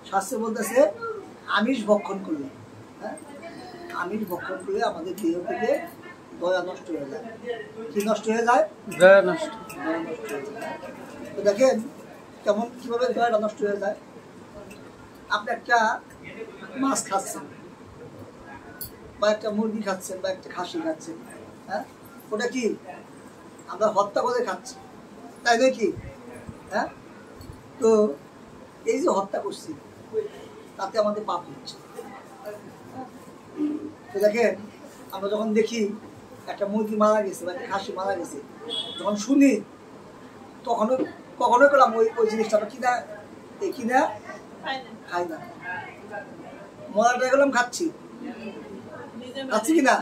শাস্ত্রে বলতেছে আমিষ ভক্ষণ করলে, হ্যাঁ, আমিষ ভক্ষণ করলে আমাদের দেহ থেকে দয়া নষ্ট হয়ে যায়। কি নষ্ট হয়ে যায়? দয়া নষ্ট হয়ে যায়। তো দেখেন কেমন কিভাবে দয়াটা নষ্ট হয়ে যায়। আপনি একটা মাছ খাচ্ছেন বা একটা মুরগি খাচ্ছেন বা একটা খাসি খাচ্ছেন, হ্যাঁ, ওটা কি আমরা হত্যা করে খাচ্ছি, তাই নয় কি? হ্যাঁ, তো এই যে হত্যা করছি তাতে আমাদের পাপ হচ্ছে। তো দেখেন আমরা যখন দেখি একটা মুরগি মারা গেছে বা একটা খাসি মারা গেছে, যখন শুনি তখনও কখনোই পেলাম ওই জিনিসটা আমরা কিনা দেখি না, খাই না। মরাটা গেলাম খাচ্ছি কিনা,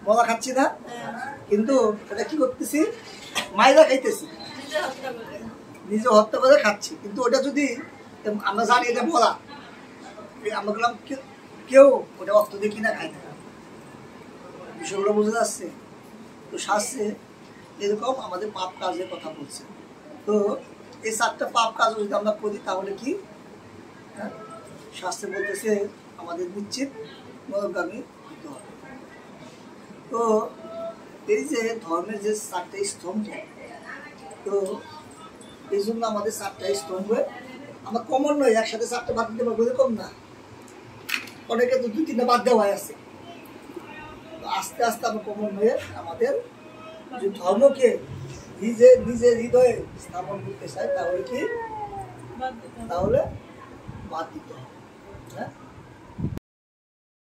মরা খাচ্ছি না, কিন্তু এটা কি করতেছি, মাইরা খাইতেছি, নিজে হত্যা করে খাচ্ছি। কিন্তু ওটা যদি আমরা জানি এটা মরা, আমরা বললাম কেউ ওটা অর্থ দিয়ে কিনা খাই না। বিষয়গুলো বুঝে যাচ্ছে? তো শাস্ত্রে এরকম আমাদের পাপ কাজের কথা বলছে। তো এই 4টা পাপ কাজ যদি আমরা করি তাহলে কি, হ্যাঁ, শাস্ত্রে বলতেছে আমাদের নিশ্চিত নরকগামী হতে হবে। তো এই যে ধর্মের যে 4টা স্তম্ভ, তো এই জন্য আমাদের 4টা স্তম্ভে আমরা কমন নয় একসাথে 4টা বাদ দিতে পারবো এরকম না, অনেকে তো 2-3টা বাদ দেওয়া আছে। আস্তে আস্তে আমরা কমন হয়ে আমাদের যে ধর্মকে নিজের হৃদয়ে স্থাপন করতে চাই তাহলে কি, তাহলে বাদ দিতে হবে, হ্যাঁ।